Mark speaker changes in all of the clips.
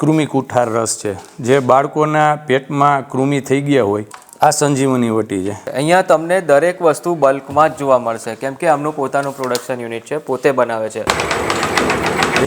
Speaker 1: કૃમિ કુઠાર રસ છે જે બાળકોના પેટમાં કૃમિ થઈ ગયા હોય આ સંજીવની વટી છે।
Speaker 2: અહીંયા તમને દરેક વસ્તુ બલ્કમાં જ જોવા મળશે કેમ કે આમનું પોતાનું પ્રોડક્શન યુનિટ છે, પોતે બનાવે છે।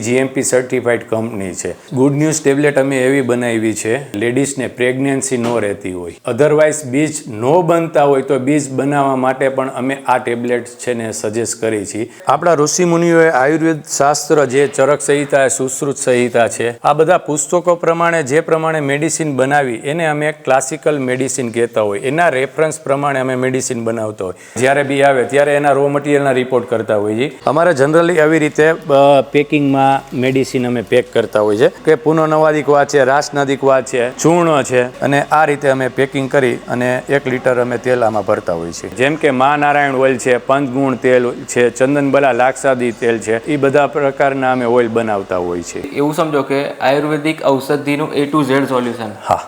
Speaker 1: GMP સર્ટિફાઈડ કંપની છે। ગુડ ન્યૂઝ ટેબ્લેટ અમે એવી બનાવી છે લેડીઝને પ્રેગ્નન્સી ન રહેતી હોય, અધરવાઇઝ બીજ ન બનતા હોય તો બીજ બનાવવા માટે પણ અમે આ ટેબ્લેટ છે ને સજેસ્ટ કરી છીએ। આપણા ઋષિ મુનિઓએ આયુર્વેદ શાસ્ત્ર જે ચરક સંહિતા, સુશ્રુત સંહિતા છે, આ બધા પુસ્તકો પ્રમાણે જે પ્રમાણે મેડિસિન બનાવી એને અમે ક્લાસિકલ મેડિસિન કહેતા હોય, એના રેફરન્સ પ્રમાણે અમે મેડિસિન બનાવતા હોય। જ્યારે બી આવે ત્યારે એના રો મટીરિયલના રિપોર્ટ કરતા હોઈએ। અમારે જનરલી આવી રીતે પેકિંગમાં મેડિસિન અમે પેક કરતા હોય છે કે પૂનો નવાદિકવા છે, રાસનદિકવા છે, ચૂર્ણ છે, અને આ રીતે અમે પેકિંગ કરી અને 1 લીટર અમે તેલ આમાં ભરતા હોય છે। જેમ કે મા નારાયણ ઓઇલ છે, પંચગુણ તેલ છે, ચંદનબલા લાક્ષાદી તેલ છે, એ બધા પ્રકારના અમે ઓઇલ બનાવતા હોય છે।
Speaker 2: એવું સમજો કે આયુર્વેદિક ઔષધિનું A to Z સોલ્યુશન।
Speaker 1: હા।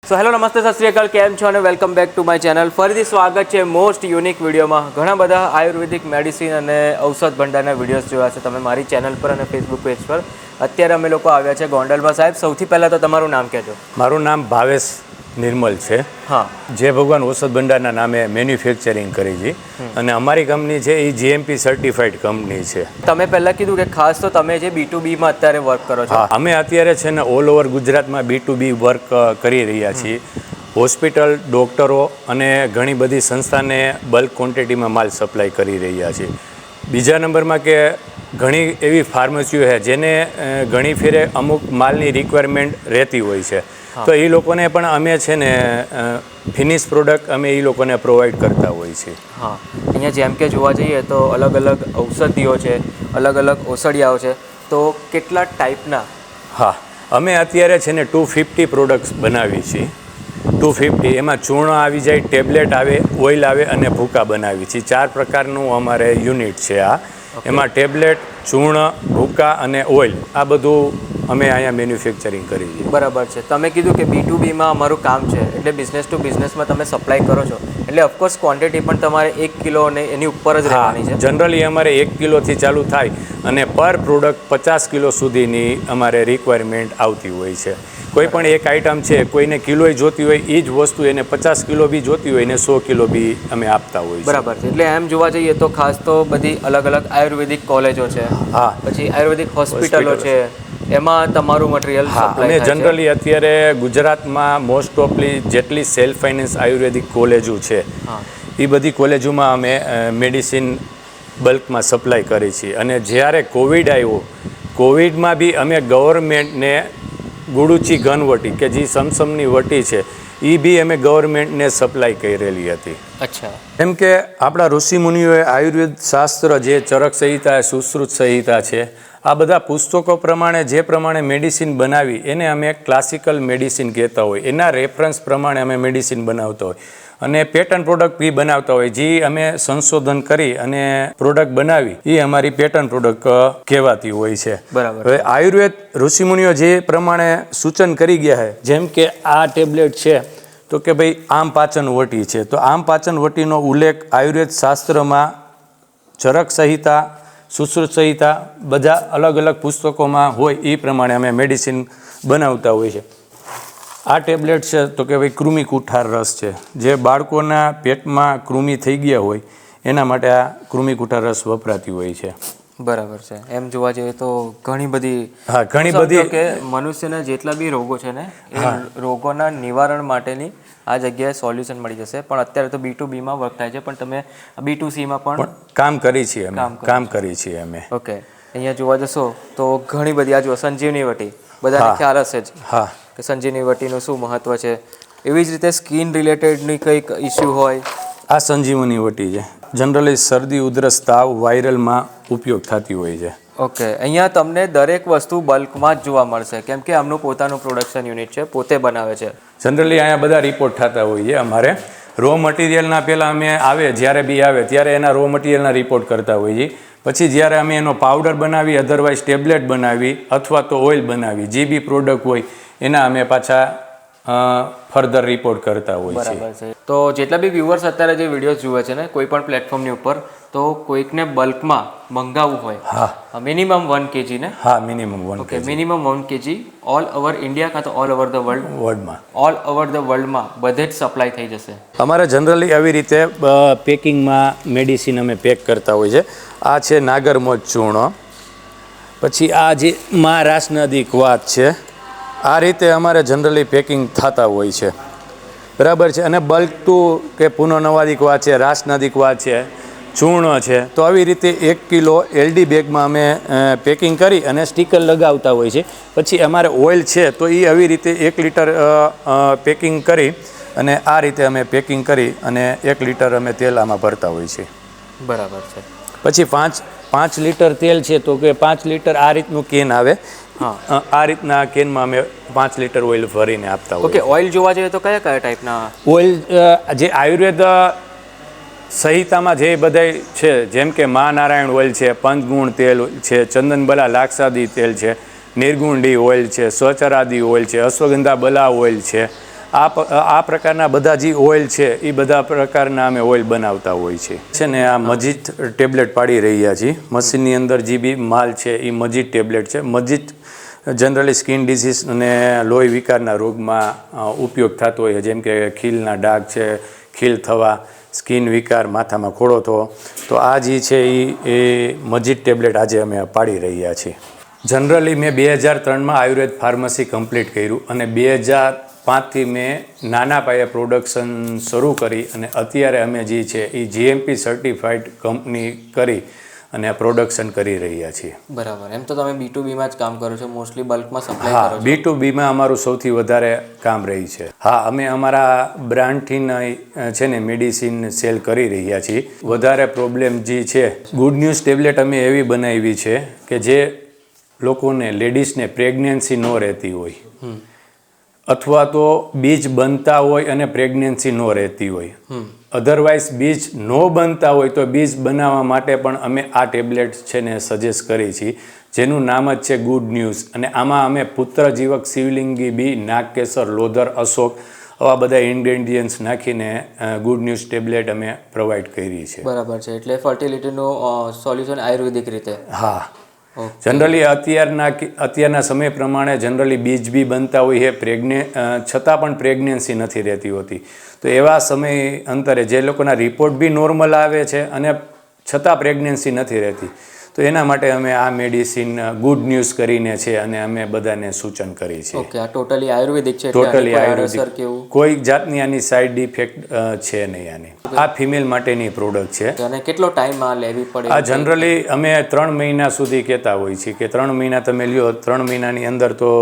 Speaker 2: સો હેલો, નમસ્તે, સત શ્રી અકાલ, કેમ છો અને welcome back to my channel. ફરીથી સ્વાગત છે મોસ્ટ યુનિક વિડીયોમાં। ઘણા બધા આયુર્વેદિક મેડિસિન અને ઔષધ ભંડારના વિડીયોઝ જોયા છે તમે મારી ચેનલ પર અને ફેસબુક પેજ પર। અત્યારે અમે લોકો આવ્યા છે ગોંડલમાં। સાહેબ, સૌથી પહેલાં તો તમારું નામ કહેજો।
Speaker 1: મારું નામ ભાવેશ નિર્મલ છે।
Speaker 2: હા,
Speaker 1: જે ભગવાન ઔષધ ભંડારના નામે મેન્યુફેક્ચરિંગ કરી છે અને અમારી કંપની છે એ GMP સર્ટિફાઈડ કંપની છે।
Speaker 2: તમે પહેલાં કીધું કે ખાસ તો તમે જે B2Bમાં અત્યારે વર્ક કરો છો।
Speaker 1: હા, અમે અત્યારે છે ને ઓલ ઓવર ગુજરાતમાં B2B વર્ક કરી રહ્યા છીએ। હોસ્પિટલ, ડૉક્ટરો અને ઘણી બધી સંસ્થાને બલ્ક ક્વોન્ટિટીમાં માલ સપ્લાય કરી રહ્યા છીએ। બીજા નંબરમાં કે ઘણી એવી ફાર્મસીઓ છે જેને ઘણી ફેરે અમુક માલની રિક્વાયરમેન્ટ રહેતી હોય છે, તો એ લોકોને પણ અમે છે ને ફિનિશ પ્રોડક્ટ અમે એ લોકોને પ્રોવાઈડ કરતા હોય છે।
Speaker 2: હા, અહીંયા જેમ કે જોવા જઈએ તો અલગ અલગ ઔષધિઓ છે, અલગ અલગ ઔષધિયાઓ છે, તો કેટલા ટાઈપના?
Speaker 1: હા, અમે અત્યારે છે ને 250 પ્રોડક્ટ્સ બનાવી છીએ। 250 એમાં ચૂર્ણ આવી જાય, ટેબ્લેટ આવે, ઓઇલ આવે અને ભૂકા બનાવી છીએ। 4 પ્રકારનું અમારે યુનિટ છે આ। એમાં ટેબ્લેટ, ચૂર્ણ, ભૂકા અને ઓઇલ આ બધું અમે અહીંયા મેન્યુફેક્ચરિંગ કરી છીએ।
Speaker 2: બરાબર છે। તમે કીધું કે B2Bમાં અમારું કામ છે એટલે બિઝનેસ ટુ બિઝનેસમાં તમે સપ્લાય કરો છો એટલે ઓફકોર્સ ક્વોન્ટિટી પણ તમારે 1 કિલો અને એની ઉપર જ રહેવાની છે।
Speaker 1: જનરલી અમારે 1 કિલોથી ચાલુ થાય અને પર પ્રોડક્ટ 50 કિલો સુધીની અમારે રિક્વાયરમેન્ટ આવતી હોય છે। કોઈ પણ એક આઈટમ છે, કોઈને કિલોય જોતી હોય એ જ વસ્તુ એને 50 કિલો બી જોતી હોય ને 100 કિલો બી અમે આપતા હોય છે।
Speaker 2: બરાબર છે। એટલે એમ જોવા જઈએ તો ખાસ તો બધી અલગ અલગ આયુર્વેદિક કોલેજો છે,
Speaker 1: હા,
Speaker 2: પછી આયુર્વેદિક હોસ્પિટલો છે, એમાં તમારું મટીરિયલ
Speaker 1: હા, અમે
Speaker 2: સપ્લાય થાય છે।
Speaker 1: જનરલી અત્યારે ગુજરાતમાં મોસ્ટ ઓફલી જેટલી સેલ્ફ ફાઇનાન્સ આયુર્વેદિક કોલેજો છે
Speaker 2: હા,
Speaker 1: એ બધી કોલેજોમાં અમે મેડિસિન બલ્કમાં સપ્લાય કરી છીએ। અને જ્યારે કોવિડ આવ્યો, કોવિડમાં બી અમે ગવર્મેન્ટને ગુડુચી ઘનવટી કે જે સમસમની વટી છે એ બી અમે ગવર્મેન્ટને સપ્લાય કરેલી હતી।
Speaker 2: અચ્છા।
Speaker 1: એમ કે આપણા ઋષિ મુનિઓએ આયુર્વેદ શાસ્ત્ર જે ચરક સંહિતા, સુશ્રુત સંહિતા છે, આ બધા પુસ્તકો પ્રમાણે જે પ્રમાણે મેડિસિન બનાવી એને અમે ક્લાસિકલ મેડિસિન કહેતા હોય, એના રેફરન્સ પ્રમાણે અમે મેડિસિન બનાવતા હોય અને પેટર્ન પ્રોડક્ટ બી બનાવતા હોય। જે અમે સંશોધન કરી અને પ્રોડક્ટ બનાવી એ અમારી પેટર્ન પ્રોડક્ટ કહેવાતી હોય છે।
Speaker 2: બરાબર।
Speaker 1: હવે આયુર્વેદ ઋષિમુનિઓ જે પ્રમાણે સૂચન કરી ગયા છે, જેમ કે આ ટેબ્લેટ છે તો કે ભાઈ આમ પાચન વટી છે, તો આમ પાચન વટીનો ઉલ્લેખ આયુર્વેદ શાસ્ત્રમાં ચરક સંહિતા, સુશ્રુત સંહિતા બધા અલગ અલગ પુસ્તકોમાં હોય એ પ્રમાણે અમે મેડિસિન બનાવતા હોય છે। આ ટેબ્લેટ છે તો કે ભાઈ કૃમિ કુઠાર રસ છે, જે બાળકોના પેટમાં કૃમિ થઈ ગયા હોય એના માટે આ કૃમિ કુઠાર રસ વપરાતી હોય છે।
Speaker 2: બરાબર છે। એમ જોવા જઈએ તો ઘણી બધી,
Speaker 1: હા, ઘણી બધી
Speaker 2: કે મનુષ્યના જેટલા બી રોગો છે ને એ રોગોના નિવારણ માટેની આ જગ્યાએ સોલ્યુશન મળી જશે। પણ અત્યારે તો B2Bમાં વર્ક થાય છે, પણ તમે B2Cમાં પણ
Speaker 1: કામ કરી છીએ અમે।
Speaker 2: ઓકે, અહીંયા જોવા જશો તો ઘણી બધી આ જો સંજીવની વટી બધાને ખ્યાલ હશે જ।
Speaker 1: હા,
Speaker 2: કે સંજીવની વટીનું શું મહત્વ છે। એવી જ રીતે સ્કિન રિલેટેડની કંઈક ઇસ્યુ હોય,
Speaker 1: આ સંજીવની વટી છે, જનરલી શરદી, ઉધરસ, તાવ, વાયરલમાં ઉપયોગ થતી હોય છે।
Speaker 2: ઓકે, અહીંયા તમને દરેક વસ્તુ બલ્કમાં જ જોવા મળશે કેમ કે આમનું પોતાનું પ્રોડક્શન યુનિટ છે, પોતે બનાવે છે।
Speaker 1: જનરલી અહીંયા બધા રિપોર્ટ થતા હોય છે અમારે। રો મટીરિયલના પહેલાં અમે આવે જ્યારે બી આવે ત્યારે એના રો મટીરિયલના રિપોર્ટ કરતા હોઈએ। પછી જ્યારે અમે એનો પાવડર બનાવી, અધરવાઇઝ ટેબ્લેટ બનાવી અથવા તો ઓઇલ બનાવી, જે બી પ્રોડક્ટ હોય એના અમે પાછા ફર્ધર રિપોર્ટ કરતા હોય છે.
Speaker 2: બરાબર છે. તો જેટલા બી વ્યુઅર્સ અત્યારે જે વિડીયોઝ જુએ છે ને કોઈ પણ પ્લેટફોર્મની ઉપર, તો કોઈકને બલ્કમાં મંગાવવું હોય,
Speaker 1: હા
Speaker 2: મિનિમમ 1 kg ને?
Speaker 1: હા minimum 1
Speaker 2: okay, minimum 1 kg all over India કાં તો ઓલ ઓવર ધ
Speaker 1: વર્લ્ડમાં
Speaker 2: ઓલ ઓવર ધ વર્લ્ડમાં બધે જ સપ્લાય થઈ જશે.
Speaker 1: અમારે જનરલી આવી રીતે પેકિંગમાં મેડિસિન અમે પેક કરતા હોય છે. આ છે નાગરમોજ ચૂર્ણ, પછી આ જે મા રાસનદીક વાત છે, આ રીતે અમારે જનરલી પેકિંગ થતા હોય છે. બરાબર છે. અને બલ્ક ટુ કે પુનઃનવાદિક વાત છે, રાસનદીક વાત છે, ચૂર્ણ છે, તો આવી રીતે 1 કિલો LD બેગમાં અમે પેકિંગ કરી અને સ્ટીકર લગાવતા હોય છે. પછી અમારે ઓઇલ છે તો એ આવી રીતે 1 લીટર પેકિંગ કરી અને આ રીતે અમે પેકિંગ કરી અને 1 લીટર અમે તેલ આમાં ભરતા હોય છે.
Speaker 2: બરાબર છે.
Speaker 1: પછી 5 લીટર તેલ છે તો કે 5 લીટર આ રીતનું કેન આવે, આ રીતના કેનમાં અમે 5 લીટર ઓઇલ ભરીને આપતા હોય.
Speaker 2: ઓકે, ઓઇલ જોવા જઈએ તો કયા કયા ટાઈપના
Speaker 1: ઓઇલ જે આયુર્વેદ સંહિતામાં જે બધા છે, જેમ કે મહાનારાયણ ઓઇલ છે, પંચગુણ તેલ છે, ચંદનબલા લાક્ષાદી તેલ છે, નિર્ગુંડી ઓઇલ છે, સ્વચરાદી ઓઇલ છે, અશ્વગંધા બલા ઓઇલ છે, આ પ્રકારના બધા જે ઓઇલ છે એ બધા પ્રકારના અમે ઓઇલ બનાવતા હોય છે ને. આ મજીઠ ટેબ્લેટ પાડી રહ્યા છીએ. મશીનની અંદર જે બી માલ છે એ મજીઠ ટેબ્લેટ છે. મજીઠ જનરલી સ્કિન ડિસીઝ અને લોહી વિકારના રોગમાં ઉપયોગ થતો હોય છે, જેમ કે ખીલના ડાઘ છે, ખીલ થવા, સ્કિન વિકાર, માથામાં ખોડો થવો. તો આ જે છે એ મજીઠ ટેબ્લેટ આજે અમે પાડી રહ્યા છીએ. જનરલી મેં 2003માં આયુર્વેદ ફાર્મસી કમ્પ્લીટ કર્યું અને 2005થી મેં નાના પાયે પ્રોડક્શન શરૂ કરી અને અત્યારે અમે જે છે એ GMP સર્ટિફાઈડ કંપની કરી અને પ્રોડક્શન કરી રહ્યા છીએ.
Speaker 2: બરાબર. એમ તો તમે B2Bમાં જ કામ કરો છો, મોસ્ટલી બલ્કમાં સપ્લાય
Speaker 1: હા,
Speaker 2: કરો છો?
Speaker 1: B2Bમાં અમારું સૌથી વધારે કામ રહી છે. હા, અમે અમારા બ્રાન્ડથી છે ને મેડિસિન સેલ કરી રહ્યા છીએ. વધારે પ્રોબ્લેમ જે છે, ગુડ ન્યૂઝ ટેબ્લેટ અમે એવી બનાવી છે કે જે લોકોને, લેડીઝને પ્રેગ્નન્સી ન રહેતી હોય અથવા તો બીજ બનતા હોય અને પ્રેગ્નન્સી ન રહેતી હોય, અધરવાઇઝ બીજ ન બનતા હોય તો બીજ બનાવવા માટે પણ અમે આ ટેબ્લેટ છે ને સજેસ્ટ કરી છીએ, જેનું નામ જ છે ગુડ ન્યૂઝ. અને આમાં અમે પુત્રજીવક, શિવલિંગી બી, નાગકેસર, લોધર, અશોક આવા બધા ઇન્ગ્રેડિયન્ટ્સ નાખીને ગુડ ન્યૂઝ ટેબ્લેટ અમે પ્રોવાઈડ કરી છે.
Speaker 2: બરાબર છે. એટલે ફર્ટિલિટીનું સોલ્યુશન આયુર્વેદિક રીતે?
Speaker 1: હા. જનરલી અત્યારના સમય પ્રમાણે જનરલી બીજ બી બનતા હોય છે, છતાં પણ પ્રેગ્નન્સી નથી રહેતી હોતી. તો એવા સમય અંતરે જે લોકોના રિપોર્ટ બી નોર્મલ આવે છે અને છતાં પ્રેગ્નન્સી નથી રહેતી, તો એના માટે અમે આ મેડિસિન ગુડ ન્યૂઝ કરીને છે અને અમે બધાને સૂચન કરી છે.
Speaker 2: ઓકે, આ ટોટલી આયુર્વેદિક છે?
Speaker 1: ટોટલી આયુર્વેદિક, કોઈ જાતની આની સાઈડ ઇફેક્ટ છે નહીં આની. આ ફિમેલ માટેની પ્રોડક્ટ છે.
Speaker 2: અને કેટલો ટાઈમ આ લેવી પડે?
Speaker 1: આ જનરલી અમે 3 મહિના સુધી કહેતા હોય છે કે 3 મહિના તમે લ્યો, 3 મહિનાની અંદર તો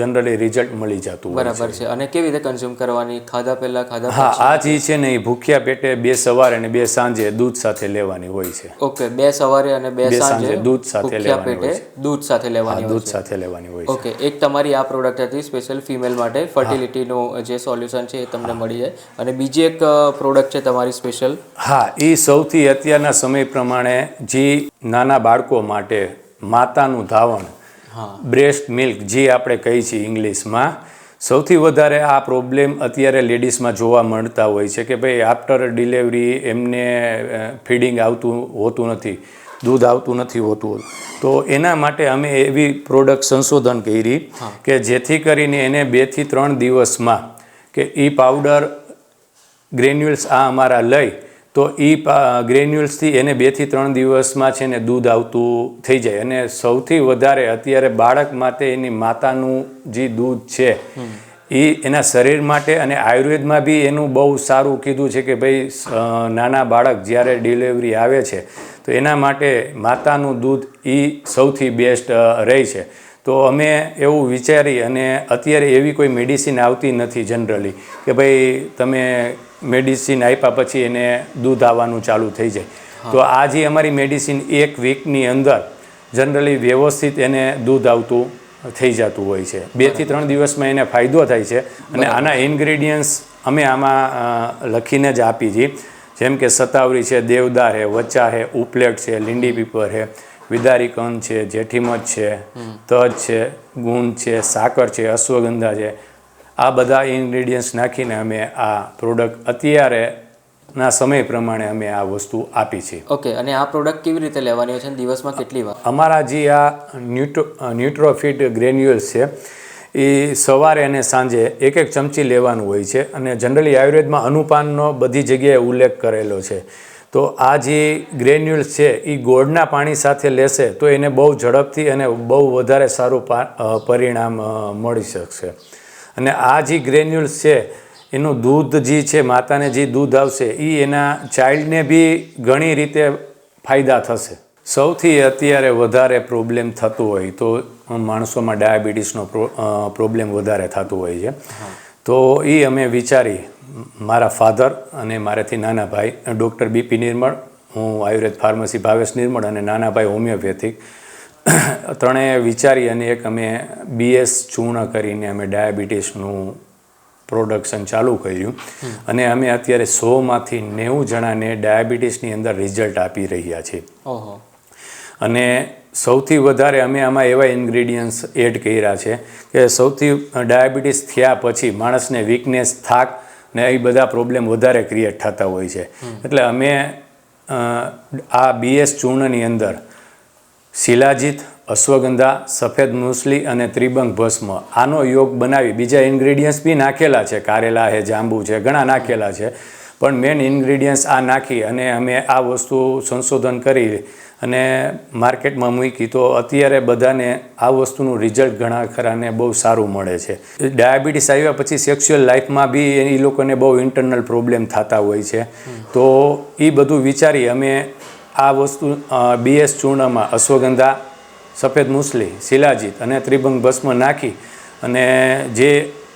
Speaker 1: જનરલી રિઝલ્ટ મળી જતું હોય છે.
Speaker 2: બરાબર છે. અને કેવી રીતે કન્ઝ્યુમ કરવાની? ખાધા પહેલા, ખાધા
Speaker 1: હા, આ જે છે ને એ ભૂખ્યા પેટે 2 સવારે અને 2 સાંજે દૂધ સાથે લેવાની હોય છે.
Speaker 2: ઓકે, 2 સવારે અને 2 સાંજે
Speaker 1: દૂધ સાથે લેવાની હોય છે.
Speaker 2: દૂધ સાથે લેવાની હોય છે.
Speaker 1: દૂધ સાથે લેવાની હોય છે.
Speaker 2: ઓકે, એક તમારી આ પ્રોડક્ટ હતી સ્પેશિયલ ફિમેલ માટે, ફર્ટિલિટીનું જે સોલ્યુશન છે એ તમને મળી જાય. અને બીજી એક પ્રોડક્ટ છે તમારી સ્પેશિયલ?
Speaker 1: હા, એ સૌથી અત્યારના સમય પ્રમાણે જે નાના બાળકો માટે માતાનું ધાવણ, બ્રેસ્ટ મિલ્ક જે આપણે કહીએ છીએ ઇંગ્લિશમાં, સૌથી વધારે આ પ્રોબ્લેમ અત્યારે લેડીઝમાં જોવા મળતા હોય છે કે ભાઈ આફ્ટર ડિલિવરી એમને ફીડિંગ આવતું હોતું નથી, દૂધ આવતું નથી હોતું. તો એના માટે અમે એવી પ્રોડક્ટ સંશોધન કરી કે જેથી કરીને એને 2 થી 3 દિવસમાં કે એ પાવડર ગ્રેન્યુલ્સ આ અમારા લઈ તો એ ગ્રેન્યુલ્સથી એને 2 થી 3 દિવસમાં છે ને દૂધ આવતું થઈ જાય. અને સૌથી વધારે અત્યારે બાળક માટે એની માતાનું જે દૂધ છે એ એના શરીર માટે, અને આયુર્વેદમાં બી એનું બહુ સારું કીધું છે કે ભાઈ નાના બાળક જ્યારે ડિલિવરી આવે છે તો એના માટે માતાનું દૂધ એ સૌથી બેસ્ટ રહે છે. તો અમે એવું વિચારી અને અત્યારે એવી કોઈ મેડિસિન આવતી નથી જનરલી કે ભાઈ તમે મેડિસિન આપ્યા પછી એને દૂધ આવવાનું ચાલુ થઈ જાય. તો આ જે અમારી મેડિસિન 1 વીકની અંદર જનરલી વ્યવસ્થિત એને દૂધ આવતું થઈ જતું હોય છે. 2 થી 3 દિવસમાં એને ફાયદો થાય છે. અને આના ઇન્ગ્રેડિયન્ટ્સ અમે આમાં લખીને જ આપી છીએ, જેમ કે સતાવરી છે, દેવદાર છે, વચ્ચા છે, ઉપલેટ છે, લીંડી પીપર છે, વિદારી કંદ છે, જેઠીમધ છે, તજ છે, ગુણ છે, સાકર છે, અશ્વગંધા છે, આ બધા ઇન્ગ્રેડિયન્ટ્સ નાખીને અમે આ પ્રોડક્ટ અત્યારેના સમય પ્રમાણે અમે આ વસ્તુ આપી છે.
Speaker 2: ઓકે, અને આ પ્રોડક્ટ કેવી રીતે લેવાની હોય છે અને દિવસમાં કેટલી વાર?
Speaker 1: અમારા જે આ ન્યુટ્રોફિટ ગ્રેન્યુઅલ્સ છે એ સવારે અને સાંજે 1 ચમચી લેવાનું હોય છે અને જનરલી આયુર્વેદમાં અનુપાનનો બધી જગ્યાએ ઉલ્લેખ કરેલો છે. તો આ જે ગ્રેન્યુલ્સ છે એ ગોળના પાણી સાથે લેશે તો એને બહુ ઝડપથી અને બહુ વધારે સારું પરિણામ મળી શકશે. અને આ જે ગ્રેન્યુલ્સ છે એનું દૂધ જે છે, માતાને જે દૂધ આવશે એ એના ચાઇલ્ડને બી ઘણી રીતે ફાયદા થશે. સૌથી અત્યારે વધારે પ્રોબ્લેમ થતો હોય તો માણસોમાં ડાયાબિટીસનો પ્રોબ્લેમ વધારે થતો હોય છે. તો એ અમે વિચારી, મારા ફાધર અને મારાથી નાના ભાઈ ડૉક્ટર બીપી નિર્મળ, હું આયુર્વેદ ફાર્મસી ભાવેશ નિર્મળ અને નાના ભાઈ હોમિયોપેથિક, ત્રણેય વિચારી અને એક અમે BS ચૂર્ણ કરીને અમે ડાયાબિટીસનું પ્રોડક્શન ચાલુ કર્યું અને અમે અત્યારે 100માંથી 90 જણાને ડાયાબિટીસની અંદર રિઝલ્ટ આપી રહ્યા છીએ. અને સૌથી વધારે અમે આમાં એવા ઇન્ગ્રેડિયન્ટ્સ એડ કર્યા છે કે સૌથી ડાયાબિટીસ થયા પછી માણસને વીકનેસ, થાક ને એ બધા પ્રોબ્લેમ વધારે ક્રિએટ થતા હોય છે. એટલે અમે આ BS ચૂર્ણની અંદર શિલાજીત, અશ્વગંધા, સફેદ મૂસલી અને ત્રિભંગ ભસ્મ આનો યોગ બનાવી, બીજા ઇન્ગ્રેડિયન્ટ્સ બી નાખેલા છે, કારેલા છે, જાંબુ છે, ઘણા નાખેલા છે, પણ મેન ઇન્ગ્રેડિયન્ટ્સ આ નાખી અને અમે આ વસ્તુ સંશોધન કરી અને માર્કેટમાં મૂકી. તો અત્યારે બધાને આ વસ્તુનું રિઝલ્ટ ઘણા ખરાને બહુ સારું મળે છે. ડાયાબિટીસ આવ્યા પછી સેક્સ્યુઅલ લાઈફમાં બી એ લોકોને બહુ ઇન્ટરનલ પ્રોબ્લેમ થતા હોય છે. તો એ બધું વિચારી અમે આ વસ્તુ BS ચૂર્ણમાં અશ્વગંધા, સફેદ મૂસલી, શિલાજીત અને ત્રિભંગ ભસ્મ નાખી અને જે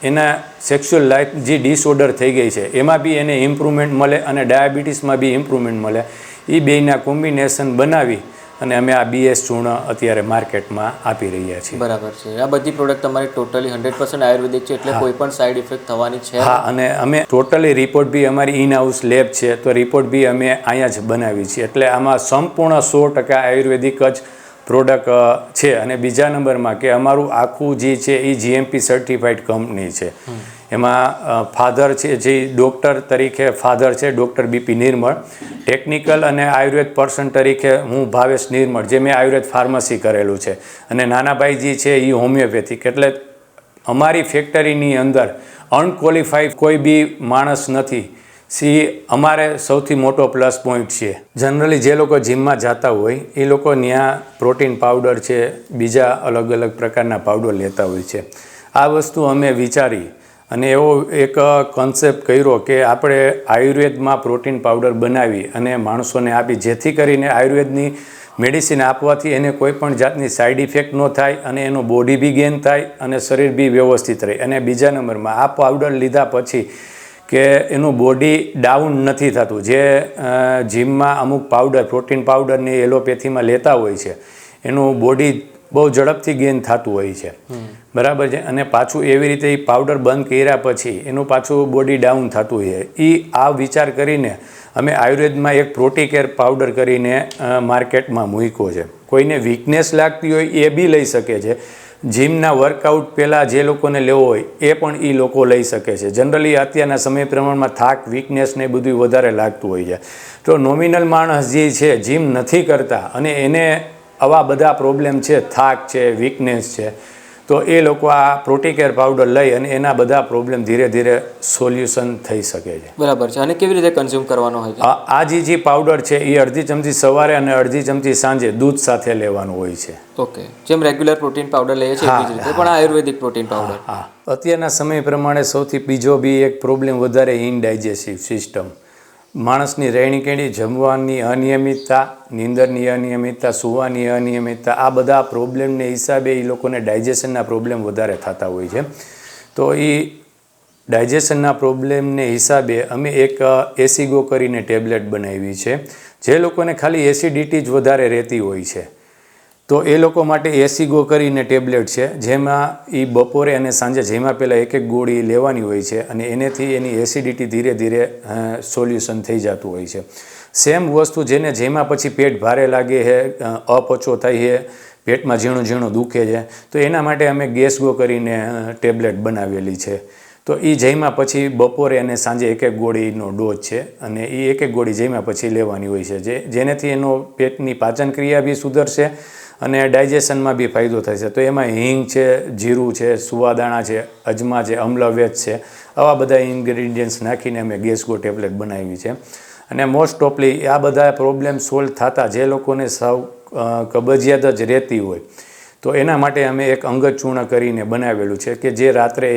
Speaker 1: એના સેક્સ્યુઅલ લાઈફ જે ડિસઓર્ડર થઈ ગઈ છે એમાં બી એને ઇમ્પ્રુવમેન્ટ મળે અને ડાયાબિટીસમાં બી ઇમ્પ્રુવમેન્ટ મળે. એ બેયના કોમ્બિનેશન બનાવી અને અમે આ BS ચૂર્ણ અત્યારે માર્કેટમાં આપી રહ્યા છીએ.
Speaker 2: બરાબર છે. આ બધી પ્રોડક્ટ તમારી ટોટલી 100% આયુર્વેદિક છે, એટલે કોઈ પણ સાઈડ ઇફેક્ટ થવાની છે?
Speaker 1: હા, અને અમે ટોટલી રિપોર્ટ બી અમારી ઇન હાઉસ લેબ છે, તો રિપોર્ટ બી અમે અહીંયા જ બનાવી છીએ. એટલે આમાં સંપૂર્ણ 100% આયુર્વેદિક જ પ્રોડક્ટ છે. અને બીજા નંબરમાં કે અમારું આખું જે છે એ GMP સર્ટિફાઈડ કંપની છે. એમાં ફાધર છે જે ડૉક્ટર તરીકે ફાધર છે ડૉક્ટર બીપી નિર્મળ, ટેકનિકલ અને આયુર્વેદ પર્સન તરીકે હું ભાવેશ નિર્મળ, જે મેં આયુર્વેદ ફાર્મસી કરેલું છે, અને નાનાભાઈ જે છે એ હોમિયોપેથિક. એટલે અમારી ફેક્ટરીની અંદર અનક્વોલિફાઈડ કોઈ બી માણસ નથી. અમારે સૌથી મોટો પ્લસ પોઈન્ટ છે. જનરલી જે લોકો જીમમાં જતા હોય એ લોકો ત્યાં પ્રોટીન પાવડર છે, બીજા અલગ અલગ પ્રકારના પાવડર લેતા હોય છે. આ વસ્તુ અમે વિચારી અને એવો એક કોન્સેપ્ટ કર્યો કે આપણે આયુર્વેદમાં પ્રોટીન પાવડર બનાવી અને માણસોને આપી, જેથી કરીને આયુર્વેદની મેડિસિન આપવાથી એને કોઈ પણ જાતની સાઈડ ઇફેક્ટ ન થાય અને એનો બોડી બી ગેઇન થાય અને શરીર બી વ્યવસ્થિત રહે. અને બીજા નંબરમાં આ પાવડર લીધા પછી કે એનું બોડી ડાઉન નથી થતું. જે જીમમાં અમુક પાવડર, પ્રોટીન પાવડરની એલોપેથીમાં લેતા હોય છે, એનું બોડી બહુ ઝડપથી ગેઇન થતું હોય છે, બરાબર છે. અને પાછું એવી રીતે એ પાવડર બંધ કર્યા પછી એનું પાછું બોડી ડાઉન થતું હોય. એ આ વિચાર કરીને અમે આયુર્વેદમાં એક પ્રોટીકેર પાવડર કરીને માર્કેટમાં મૂક્યો છે. કોઈને વીકનેસ લાગતી હોય એ બી લઈ શકે છે. જીમના વર્કઆઉટ પહેલાં જે લોકોને લેવો હોય એ પણ એ લોકો લઈ શકે છે. જનરલી અત્યારના સમય પ્રમાણમાં થાક, વીકનેસ ને બધું વધારે લાગતું હોય છે. તો નોમિનલ માણસ જે છે જીમ નથી કરતા અને એને આવા બધા પ્રોબ્લેમ છે, થાક છે, વીકનેસ છે, તો એ લોકો આ પ્રોટીકેર પાવડર લઈ અને એના બધા પ્રોબ્લેમ ધીરે ધીરે સોલ્યુશન થઈ શકે છે.
Speaker 2: બરાબર છે. અને કેવી રીતે કન્ઝ્યુમ કરવાનો હોય છે?
Speaker 1: આ જે પાવડર છે એ અડધી ચમચી સવારે અને અડધી ચમચી સાંજે દૂધ સાથે લેવાનું હોય છે.
Speaker 2: ઓકે, જેમ રેગ્યુલર પ્રોટીન પાવડર લઈએ છીએ એવી જ રીતે પણ આયુર્વેદિક પ્રોટીન પાવડર.
Speaker 1: હા, અત્યારના સમય પ્રમાણે સૌથી બીજો બી એક પ્રોબ્લેમ વધારે ઇનડાઇજેસ્ટિવ સિસ્ટમ. માણસની રહેણીકહેણી, જમવાની અનિયમિતતા, નીંદરની અનિયમિતતા, સૂવાની અનિયમિતતા, આ બધા પ્રોબ્લેમને હિસાબે એ લોકોને ડાયજેશનના પ્રોબ્લેમ વધારે થતા હોય છે. તો એ ડાયજેશનના પ્રોબ્લેમને હિસાબે અમે એક એસિગો કરીને ટેબ્લેટ બનાવી છે. જે લોકોને ખાલી એસિડિટી જ વધારે રહેતી હોય છે તો એ લોકો માટે એસિગો કરીને ટેબ્લેટ છે, જેમાં એ બપોરે અને સાંજે જેમાં પહેલાં એક ગોળી લેવાની હોય છે અને એનેથી એની એસિડિટી ધીરે ધીરે સોલ્યુશન થઈ જતું હોય છે. સેમ વસ્તુ જેમાં પછી પેટ ભારે લાગે છે, અપચો થાય છે, પેટમાં ઝીણું ઝીણું દુખે છે, તો એના માટે અમે ગેસગો કરીને ટેબ્લેટ બનાવેલી છે. તો એ જમ્યા પછી બપોરે અને સાંજે એક ગોળીનો ડોઝ છે અને એ એક ગોળી જમ્યા પછી લેવાની હોય છે, જેનેથી એનો પેટની પાચન ક્રિયા બી સુધરશે અને ડાયજેશનમાં બી ફાયદો થશે. તો એમાં હિંગ છે, જીરું છે, સુવાદાણા છે, અજમા છે, અમ્લવેદ છે, આવા બધા ઇન્ગ્રીડિયન્ટ્સ નાખીને અમે ગેસગો ટેબ્લેટ બનાવી છે. અને મોસ્ટ ઓફલી આ બધા પ્રોબ્લેમ સોલ્વ થતા જે લોકોને સાવ કબજિયાત જ રહેતી હોય તો એના માટે અમે એક અંગત ચૂર્ણ કરીને બનાવેલું છે કે જે રાત્રે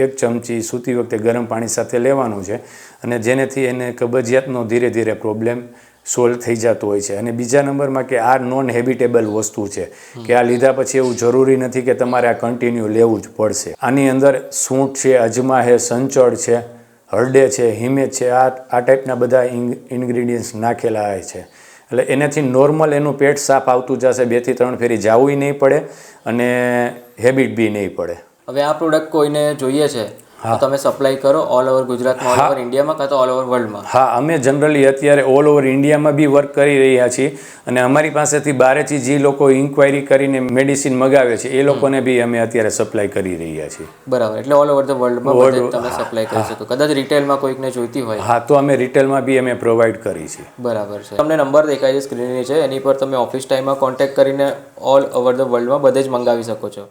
Speaker 1: એક ચમચી સૂતી વખતે ગરમ પાણી સાથે લેવાનું છે અને જેનેથી એને કબજિયાતનો ધીરે ધીરે પ્રોબ્લેમ સોલ્વ થઈ જતો હોય છે. અને બીજા નંબરમાં કે આ નોન હેબિટેબલ વસ્તુ છે કે આ લીધા પછી એવું જરૂરી નથી કે તમારે આ કન્ટિન્યુ લેવું જ પડશે. આની અંદર સૂંઠ છે, અજમા છે, સંચળ છે, હરડે છે, હિમેજ છે, આ ટાઈપના બધા ઇન્ગ્રીડિયન્ટ્સ નાખેલા છે. એટલે એનાથી નોર્મલ એનું પેટ સાફ આવતું જશે, 2 થી 3 ફેરી જવું નહીં પડે અને હેબિટ બી નહીં પડે.
Speaker 2: હવે આ પ્રોડક્ટ કોઈને જોઈએ છે તો તમે સપ્લાય કરો ઓલ ઓવર ગુજરાતમાં, ઓલ ઓવર ઇન્ડિયામાં કાં તો ઓલ ઓવર વર્લ્ડમાં?
Speaker 1: હા, અમે જનરલી અત્યારે ઓલ ઓવર ઇન્ડિયામાં બી વર્ક કરી રહ્યા છીએ અને અમારી પાસેથી બહારેથી જે લોકો ઇન્ક્વાયરી કરીને મેડિસિન મગાવે છે એ લોકોને બી અમે અત્યારે સપ્લાય કરી રહ્યા છીએ.
Speaker 2: બરાબર, એટલે ઓલ ઓવર ધ વર્લ્ડમાં તમે સપ્લાય કરી શકો. કદાચ રિટેલમાં કોઈકને જોઈતી હોય
Speaker 1: હા તો અમે રિટેલમાં બી અમે પ્રોવાઈડ કરી છે.
Speaker 2: બરાબર છે. તમને નંબર દેખાય છે સ્ક્રીનની છે, એની પર તમે ઓફિસ ટાઈમમાં કોન્ટેક્ટ કરીને ઓલ ઓવર ધ વર્લ્ડમાં બધે જ મંગાવી શકો છો.